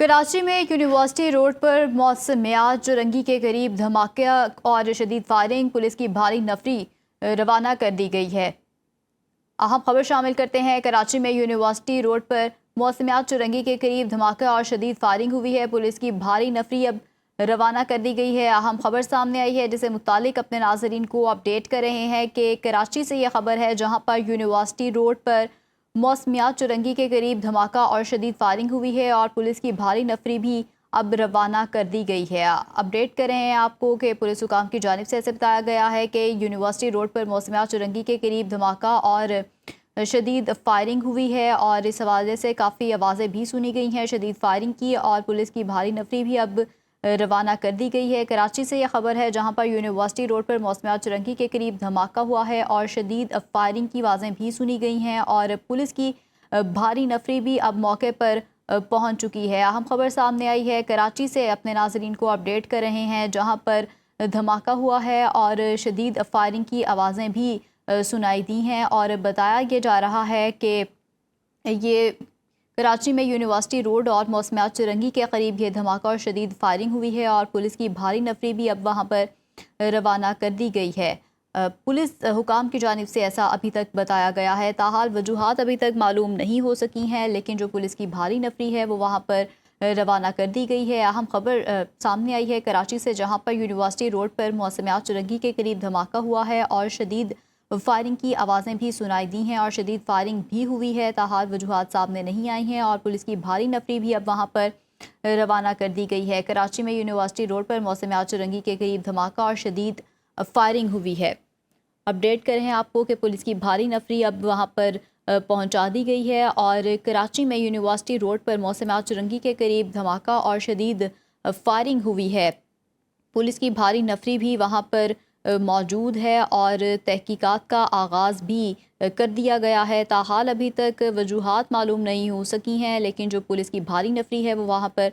कराची में university road पर मौसमियात चुरंगी के करीब धमाके और शदीद फायरिंग, पुलिस की भारी नफरी रवाना कर दी गई है। अहम खबर शामिल करते हैं। कराची में यूनिवर्सिटी रोड पर मौसमियात चुरंगी के करीब धमाका और शदीद फायरिंग हुई है। पुलिस की भारी नफरी अब रवाना कर दी गई है। अहम खबर सामने आई है जिसे मुतालिक अपने नाजरीन को अपडेट कर रहे हैं कि कराची से यह खबर है, जहां पर यूनिवर्सिटी रोड पर मौसमियात चुरंगी के करीब धमाका और शदीद फायरिंग हुई है और पुलिस की भारी नफरी भी अब रवाना कर दी गई है। अपडेट कर रहे हैं आपको कि पुलिस हुकाम की जानिब से ऐसे बताया गया है कि यूनिवर्सिटी रोड पर मौसमियात चुरंगी के करीब धमाका और शदीद फायरिंग हुई है और इस हवाले से काफ़ी आवाज़ें भी सुनी गई हैं शदीद फायरिंग की, और पुलिस की भारी नफरी भी अब रवाना कर दी गई है। कराची से यह खबर है, जहां पर यूनिवर्सिटी रोड पर मौसमियात चुरंगी के करीब धमाका हुआ है और शदीद फायरिंग की आवाज़ें भी सुनी गई हैं और पुलिस की भारी नफरी भी अब मौके पर पहुंच चुकी है। अहम खबर सामने आई है, कराची से अपने नाजरीन को अपडेट कर रहे हैं, जहां पर धमाका हुआ है और शदीद फायरिंग की आवाज़ें भी सुनाई दी हैं और बताया ये जा रहा है कि ये कराची में यूनिवर्सिटी रोड और मौसमियात चुरंगी के करीब ये धमाका और शदीद फायरिंग हुई है और पुलिस की भारी नफरी भी अब वहां पर रवाना कर दी गई है। पुलिस हुकाम की जानिब से ऐसा अभी तक बताया गया है। ताहाल वजूहात अभी तक मालूम नहीं हो सकी हैं, लेकिन जो पुलिस की भारी नफरी है वो वहाँ पर रवाना कर दी गई है। अहम खबर सामने आई है कराची से, जहाँ पर यूनिवर्सिटी रोड पर मौसमियात चुरंगी के करीब धमाका हुआ है और शदीद फायरिंग की आवाज़ें भी सुनाई दी हैं और शदीद फायरिंग भी हुई है। ताहाल वजूहात सामने नहीं आई हैं और पुलिस की भारी नफरी भी अब वहाँ पर रवाना कर दी गई है। कराची में यूनिवर्सिटी रोड पर मौसमियात चुरंगी के करीब धमाका और शदीद फायरिंग हुई है। अपडेट करें आपको कि पुलिस की भारी नफरी अब वहाँ पर पहुँचा दी गई है और कराची में यूनिवर्सिटी रोड पर मौसमियात चुरंगी के करीब धमाका और शदीद फायरिंग हुई है। पुलिस की भारी नफरी भी वहाँ पर मौजूद है और तहकीकात का आगाज़ भी कर दिया गया है। ताहाल अभी तक वजूहात मालूम नहीं हो सकी हैं, लेकिन जो पुलिस की भारी नफरी है वो वहाँ पर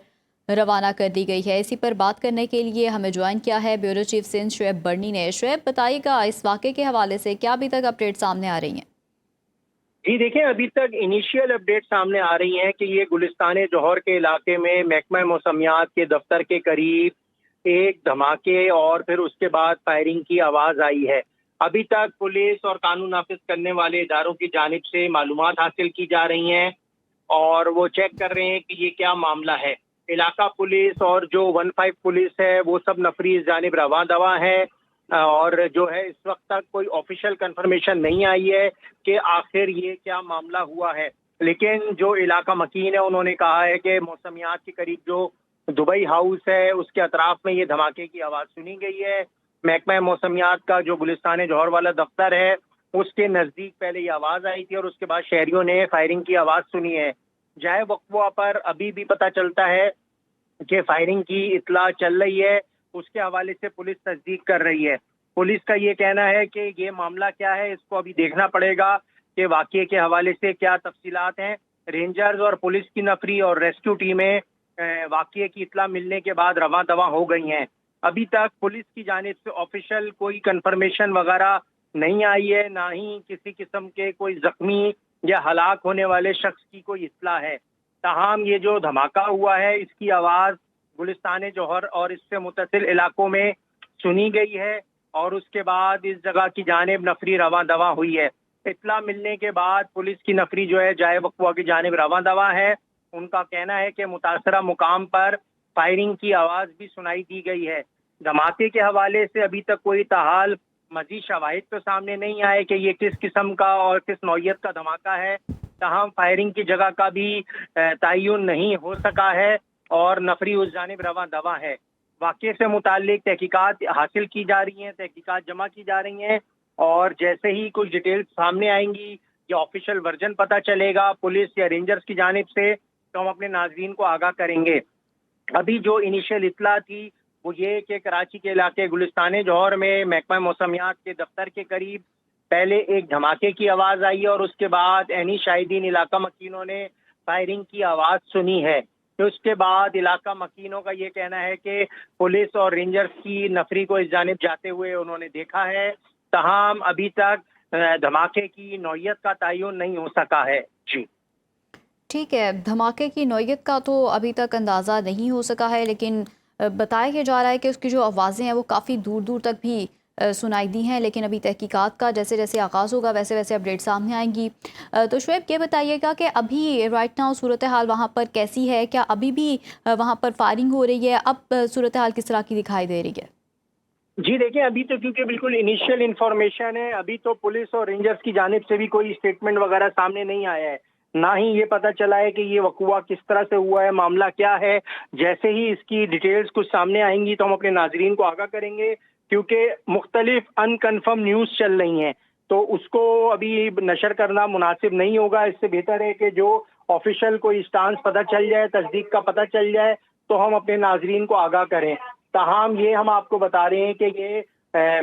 रवाना कर दी गई है। इसी पर बात करने के लिए हमें ज्वाइन किया है ब्यूरो चीफ सिंध शुएब बर्नी ने। शुएब, बताइएगा इस वाक़े के हवाले से क्या अभी तक अपडेट सामने आ रही हैं? जी देखिए, अभी तक इनिशियल अपडेट सामने आ रही हैं कि ये गुलिस्तान जौहर के इलाके में महकमा मौसमियात के दफ्तर के करीब एक धमाके और फिर उसके बाद फायरिंग की आवाज आई है। अभी तक पुलिस और कानून नाफिज करने वाले इदारों की जानिब से मालूमात हासिल की जा रही हैं और वो चेक कर रहे हैं कि ये क्या मामला है। इलाका पुलिस और जो 15 पुलिस है वो सब नफरी इस जानिब रवा दवा है और जो है इस वक्त तक कोई ऑफिशियल कंफर्मेशन नहीं आई है कि आखिर ये क्या मामला हुआ है। लेकिन जो इलाका मकीन है उन्होंने कहा है कि मौसमियात के करीब जो दुबई हाउस है उसके अतराफ में ये धमाके की आवाज़ सुनी गई है। महकमा मौसमियात का जो गुलिस्तान जौहर वाला दफ्तर है उसके नज़दीक पहले ये आवाज़ आई थी और उसके बाद शहरियों ने फायरिंग की आवाज़ सुनी है। जाए वक्फा पर अभी भी पता चलता है कि फायरिंग की इतला चल रही है, उसके हवाले से पुलिस तस्दीक कर रही है। पुलिस का ये कहना है कि ये मामला क्या है, इसको अभी देखना पड़ेगा कि वाक़ये के हवाले से क्या तफसीलात हैं। रेंजर्स और पुलिस की नफरी और रेस्क्यू टीमें वाक़ये की इतला मिलने के बाद रवां दवा हो गई हैं। अभी तक पुलिस की जानिब से ऑफिशियल कोई कंफर्मेशन वगैरह नहीं आई है, ना ही किसी किस्म के कोई जख्मी या हलाक होने वाले शख्स की कोई इतला है। ताहम ये जो धमाका हुआ है इसकी आवाज़ गुलिस्तान जौहर और इससे मुतसिल इलाकों में सुनी गई है और उसके बाद इस जगह की जानिब नफरी रवां दवा हुई है। इतला मिलने के बाद पुलिस की नफरी जो है जाए वक्फा की जानिब रवां दवा है। उनका कहना है कि मुतासरा मुकाम पर फायरिंग की आवाज़ भी सुनाई दी गई है। धमाके के हवाले से अभी तक कोई ताहाल मजीद शवाहिद तो सामने नहीं आए कि ये किस किस्म का और किस नौयत का धमाका है। तहम फायरिंग की जगह का भी तयन नहीं हो सका है और नफरी उस जानिब रवां दवा है। वाक़ये से मुताल्लिक तहकीकात हासिल की जा रही हैं, तहकीकात जमा की जा रही हैं और जैसे ही कुछ डिटेल्स सामने आएंगी या ऑफिशियल वर्जन पता चलेगा पुलिस या रेंजर्स की जानिब से, तो हम अपने नाज़रीन को आगाह करेंगे। अभी जो इनिशियल इतला थी वो ये कि कराची के इलाके गुलिस्तान जौहर में महकमा मौसमियात के दफ्तर के करीब पहले एक धमाके की आवाज़ आई है और उसके बाद एनी शाहिदीन इलाका मकीनों ने फायरिंग की आवाज़ सुनी है। तो उसके बाद इलाका मकीनों का ये कहना है कि पुलिस और रेंजर्स की नफरी को इस जानिब जाते हुए उन्होंने देखा है। तमाम अभी तक धमाके की नौयत का तयन नहीं हो सका है। जी ٹھیک ہے، دھماکے کی نوعیت کا تو ابھی تک اندازہ نہیں ہو سکا ہے، لیکن بتایا یہ جا رہا ہے کہ اس کی جو آوازیں ہیں وہ کافی دور دور تک بھی سنائی دی ہیں، لیکن ابھی تحقیقات کا جیسے جیسے آغاز ہوگا ویسے ویسے اپڈیٹ سامنے آئیں گی۔ تو شعیب یہ بتائیے گا کہ ابھی رائٹ ناؤ صورتحال وہاں پر کیسی ہے؟ کیا ابھی بھی وہاں پر فائرنگ ہو رہی ہے؟ اب صورتحال کس طرح کی دکھائی دے رہی ہے؟ جی دیکھیں، ابھی تو کیونکہ بالکل انیشیل انفارمیشن ہے، ابھی تو پولیس اور رینجرز کی جانب سے بھی کوئی اسٹیٹمنٹ وغیرہ سامنے نہیں آیا ہے، نہ ہی یہ پتہ چلا ہے کہ یہ وقوع کس طرح سے ہوا ہے، معاملہ کیا ہے۔ جیسے ہی اس کی ڈیٹیلز کچھ سامنے آئیں گی تو ہم اپنے ناظرین کو آگاہ کریں گے، کیونکہ مختلف ان کنفرم نیوز چل رہی ہیں، تو اس کو ابھی نشر کرنا مناسب نہیں ہوگا۔ اس سے بہتر ہے کہ جو آفیشیل کوئی اسٹانس پتہ چل جائے، تصدیق کا پتہ چل جائے تو ہم اپنے ناظرین کو آگاہ کریں۔ تاہم یہ ہم آپ کو بتا رہے ہیں کہ یہ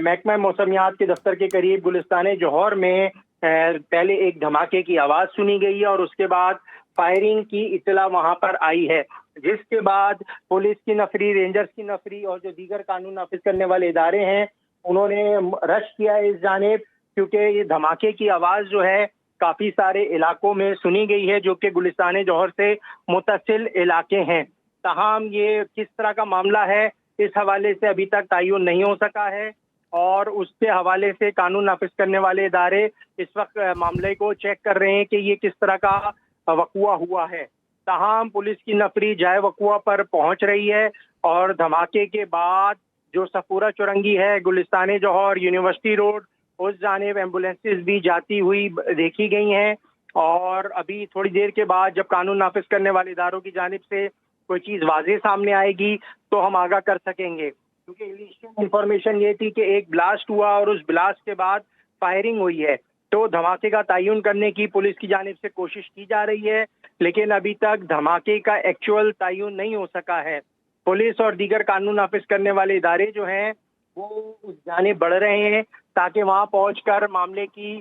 محکمہ موسمیات کے دفتر کے قریب گلستان جوہر میں پہلے ایک دھماکے کی آواز سنی گئی ہے اور اس کے بعد فائرنگ کی اطلاع وہاں پر آئی ہے، جس کے بعد پولیس کی نفری، رینجرز کی نفری اور جو دیگر قانون نافذ کرنے والے ادارے ہیں انہوں نے رش کیا ہے اس جانب، کیونکہ یہ دھماکے کی آواز جو ہے کافی سارے علاقوں میں سنی گئی ہے جو کہ گلستان جوہر سے متصل علاقے ہیں۔ تاہم یہ کس طرح کا معاملہ ہے اس حوالے سے ابھی تک تعین نہیں ہو سکا ہے، اور اس کے حوالے سے قانون نافذ کرنے والے ادارے اس وقت معاملے کو چیک کر رہے ہیں کہ یہ کس طرح کا وقوع ہوا ہے۔ تاہم پولیس کی نفری جائے وقوع پر پہنچ رہی ہے اور دھماکے کے بعد جو صفورہ چورنگی ہے گلستان جوہر یونیورسٹی روڈ، اس جانب ایمبولینسز بھی جاتی ہوئی دیکھی گئی ہیں، اور ابھی تھوڑی دیر کے بعد جب قانون نافذ کرنے والے اداروں کی جانب سے کوئی چیز واضح سامنے آئے گی تو ہم آگاہ کر سکیں گے، کیونکہ انیشیل انفارمیشن یہ تھی کہ ایک بلاسٹ ہوا اور اس بلاسٹ کے بعد فائرنگ ہوئی ہے، تو دھماکے کا تعین کرنے کی پولیس کی جانب سے کوشش کی جا رہی ہے، لیکن ابھی تک دھماکے کا ایکچوئل تعین نہیں ہو سکا ہے۔ پولیس اور دیگر قانون نافذ کرنے والے ادارے جو ہیں وہ اس جانب بڑھ رہے ہیں تاکہ وہاں پہنچ کر معاملے کی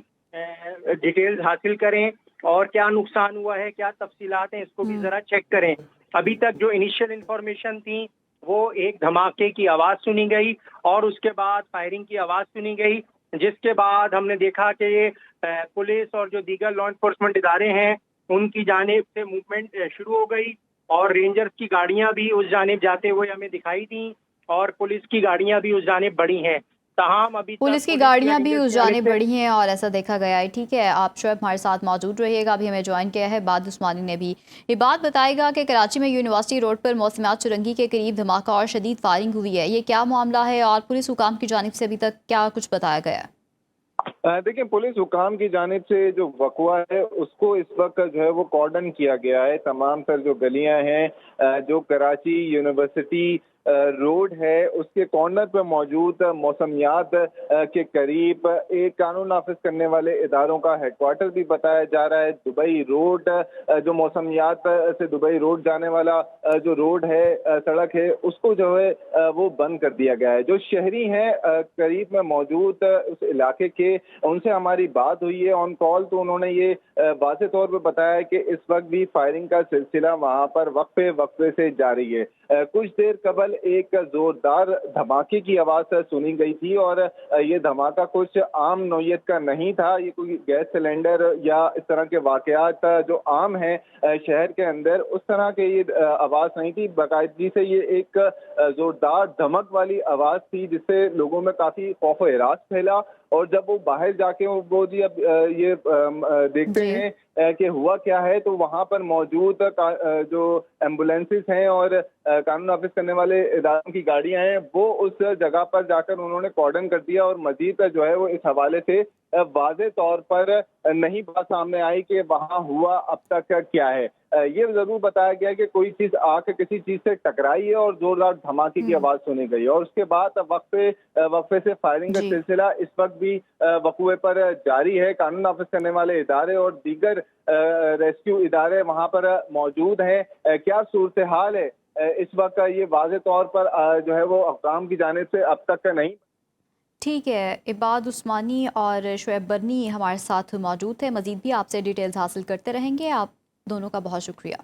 ڈیٹیلز حاصل کریں اور کیا نقصان ہوا ہے، کیا تفصیلات ہیں، اس کو بھی ذرا چیک کریں۔ ابھی تک جو انیشیل انفارمیشن تھی وہ ایک دھماکے کی آواز سنی گئی اور اس کے بعد فائرنگ کی آواز سنی گئی، جس کے بعد ہم نے دیکھا کہ پولیس اور جو دیگر لا انفورسمنٹ ادارے ہیں ان کی جانب سے موومنٹ شروع ہو گئی، اور رینجرز کی گاڑیاں بھی اس جانب جاتے ہوئے ہمیں دکھائی دیں اور پولیس کی گاڑیاں بھی اس جانب بڑھی ہیں۔ تاہم ابھی تک پولیس کی یا گاڑیاں بھی رینجرز اس کی جانب جانب سے بڑھی ہیں اور ایسا دیکھا گیا ہے۔ ٹھیک ہے، آپ شعیب ہمارے ساتھ موجود رہیے گا، ابھی ہمیں جوائن کیا ہے بعد عثمانی نے بھی یہ بات بتائے گا کہ کراچی میں یونیورسٹی روڈ پر موسمیات چرنگی کے قریب دھماکہ اور شدید فائرنگ ہوئی ہے، یہ کیا معاملہ ہے اور پولیس حکام کی جانب سے ابھی تک کیا کچھ بتایا گیا ہے؟ دیکھیں، پولیس حکام کی جانب سے جو وقوع ہے اس کو اس وقت جو ہے وہ کارڈن کیا گیا ہے۔ تمام تر جو گلیاں ہیں جو کراچی یونیورسٹی روڈ ہے اس کے کارنر پہ موجود موسمیات کے قریب ایک قانون نافذ کرنے والے اداروں کا ہیڈ کوارٹر بھی بتایا جا رہا ہے۔ دبئی روڈ جو موسمیات سے دبئی روڈ جانے والا جو روڈ ہے، سڑک ہے، اس کو جو ہے وہ بند کر دیا گیا ہے۔ جو شہری ہیں قریب میں موجود اس علاقے کے، ان سے ہماری بات ہوئی ہے آن کال، تو انہوں نے یہ واضح طور پہ بتایا کہ اس وقت بھی فائرنگ کا سلسلہ وہاں پر وقفے سے جاری ہے۔ کچھ دیر قبل ایک زوردار دھماکے کی آواز سنی گئی تھی، اور یہ دھماکہ کچھ عام نوعیت کا نہیں تھا، یہ کوئی گیس سلنڈر یا اس طرح کے واقعات جو عام ہیں شہر کے اندر اس طرح کے یہ آواز نہیں تھی۔ باقاعدگی سے یہ ایک زوردار دھمک والی آواز تھی جس سے لوگوں میں کافی خوف و ہراس پھیلا، اور جب وہ باہر جا کے وہ جی اب یہ دیکھتے ہیں کہ ہوا کیا ہے، تو وہاں پر موجود جو ایمبولینسز ہیں اور قانون نافذ کرنے والے اداروں کی گاڑیاں ہیں وہ اس جگہ پر جا کر انہوں نے کارڈن کر دیا، اور مزید جو ہے وہ اس حوالے سے واضح طور پر نہیں بات سامنے آئی کہ وہاں ہوا اب تک کیا ہے۔ یہ ضرور بتایا گیا کہ کوئی چیز آ کے کسی چیز سے ٹکرائی ہے اور زوردار دھماکے کی آواز سنی گئی، اور اس کے بعد وقفے سے فائرنگ کا سلسلہ اس وقت بھی وقوع پر جاری ہے۔ قانون نافذ کرنے والے ادارے اور دیگر ریسکیو ادارے وہاں پر موجود ہیں۔ کیا صورتحال ہے اس وقت یہ واضح طور پر جو ہے وہ حکام کی جانب سے اب تک نہیں۔ ٹھیک ہے، عباد عثمانی اور شعیب برنی ہمارے ساتھ موجود تھے، مزید بھی آپ سے ڈیٹیلز حاصل کرتے رہیں گے۔ آپ دونوں کا بہت شکریہ۔